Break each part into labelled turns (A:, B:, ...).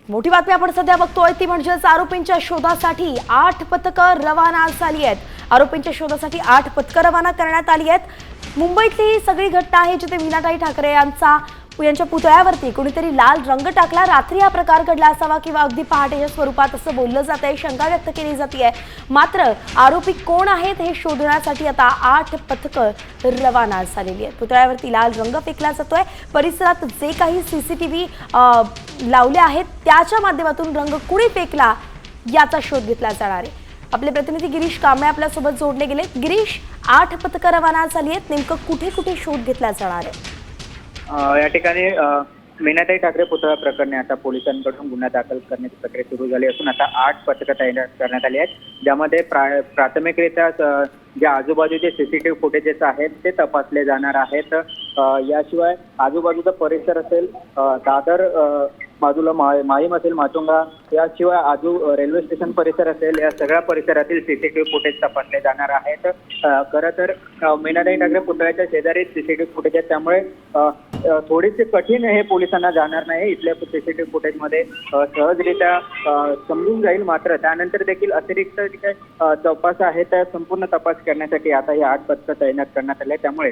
A: मोठी बातमी आपण सध्या बघतोय ती म्हणजेच आरोपींच्या शोधासाठी 8 पथकं रवाना झाली आहेत। आरोपींच्या शोधासाठी 8 पथकं रवाना करण्यात आली आहेत। मुंबईतली ही सगळी घटना आहे जिथे मीनाताई ठाकरे यांच्या पुतळ्यावरती कोणीतरी लाल रंग टाकला। रात्री हा प्रकार घडला असावा किंवा अगदी पहाटेच्या स्वरूपात असं बोललं जातंय, शंका व्यक्त केली जाते। मात्र आरोपी कोण आहेत हे शोधण्यासाठी आता 8 पथकं रवाना झालेली आहेत। पुतळ्यावरती लाल रंग फेकला जातोय। परिसरात जे काही सीसीटीव्ही लावले आहेत त्याच्या माध्यमातून रंग कुणी फेकला याचा शोध घेतला जाणार आहे। आपले प्रतिनिधी गिरीश कांबळे आपल्या सोबत जोडले गेले। गिरीश, 8 पथकं रवाना झाली आहेत, नेमकं कुठे कुठे शोध घेतला जाणार आहे?
B: या ठिकाणी मीनाताई ठाकरे पुतळा प्रकरणी आता पोलिसांकडून गुन्हा दाखल करण्याची प्रक्रिया सुरू झाली असून आता 8 पथकं तैनात करण्यात आली आहेत, ज्यामध्ये प्राथमिकरित्या जे आजूबाजूचे सीसीटीव्ही फुटेजेस आहेत ते तपासले जाणार आहेत। याशिवाय आजूबाजूचा परिसर असेल, दादर बाजूला माहीम असेल, माटुंगा, याशिवाय रेल्वे स्टेशन परिसर असेल, या सगळ्या परिसरातील सीसीटीव्ही फुटेज तपासले जाणार आहेत। खरं तर मीनाताई ठाकरे पुतळ्याच्या शेजारी सीसीटीव्ही फुटेज आहेत, त्यामुळे थोडीशी कठीण हे पोलिसांना जाणार नाही। इथल्या सीसीटीव्ही फुटेजमध्ये सहजरित्या समजून जाईल। मात्र त्यानंतर देखील अतिरिक्त जे काही तपास आहे त्या संपूर्ण तपास करण्यासाठी आता ही 8 पथकं तैनात करण्यात आले, त्यामुळे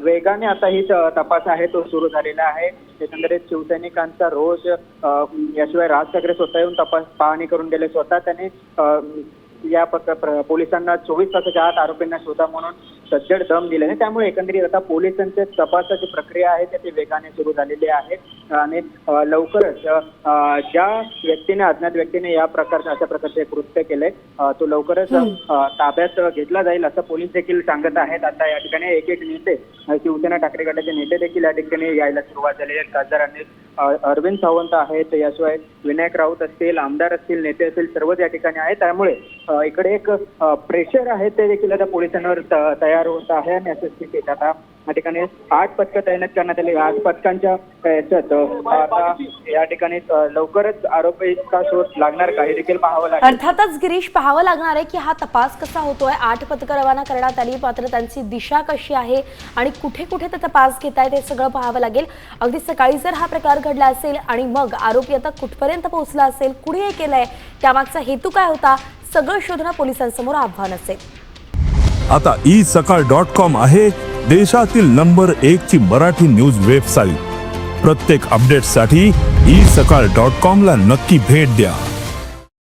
B: वेगाने आता ही तपास आहे तो सुरू झालेला आहे। एकंदरीत शिवसैनिकांचा रोज, याशिवाय राज ठाकरे स्वतः येऊन पाहणी करून गेले। स्वतः त्यांनी या पोलिसांना 24 तासाच्या आत आरोपींना शोधा म्हणून सज्जड दम दिल्याने, त्यामुळे एकंदरीत आता पोलिसांच्या तपासाची प्रक्रिया आहे ती वेगाने सुरू झालेली आहे आणि लवकरच ज्या व्यक्तीने, अज्ञात व्यक्तीने अशा प्रकारचे कृत्य केले तो लवकरच ताब्यात घेतला जाईल असं पोलीस देखील सांगत आहेत। आता या ठिकाणी एक नेते, शिवसेना ठाकरे गटाचे नेते देखील या ठिकाणी यायला सुरुवात झालेली आहे। खासदार अरविंद सावंत आहेत, याशिवाय विनायक राऊत असतील, आमदार असतील, नेते असतील, सर्वच या ठिकाणी आहेत। त्यामुळे इकडे एक प्रेशर आहे ते देखील आता पोलिसांवर तयार होत आहे आणि असं स्थितीत आता या ठिकाणी 8 पथकं तैनात करण्यात आली। 8 पथकांच्या आता या ठिकाणी लवकरच आरोपीचा शोध लागणार का हे देखील पाहावं लागेल।
A: अर्थातच गिरीश, पाहावं लागणार आहे की हा तपास कसा होतोय। 8 पथकं रवाना करण्यात आली, मात्र त्यांची दिशा कशी आहे आणि कुठे कुठे ते तपास घेत आहेत हे सगळं पाहावं लागेल। अगदी सकाळी जर हा प्रकार घडला असेल आणि मग आरोपी आता कुठपर्यंत पोहोचला असेल, कुणी हे केलंय, त्यामागचा हेतू काय होता, सगळं शोधणं पोलिसांसमोर आव्हान असेल।
C: आता isakal.com आहे देशातील नंबर 1 ची मराठी न्यूज वेबसाईट। प्रत्येक अपडेटसाठी isakal.com ला नक्की भेट द्या।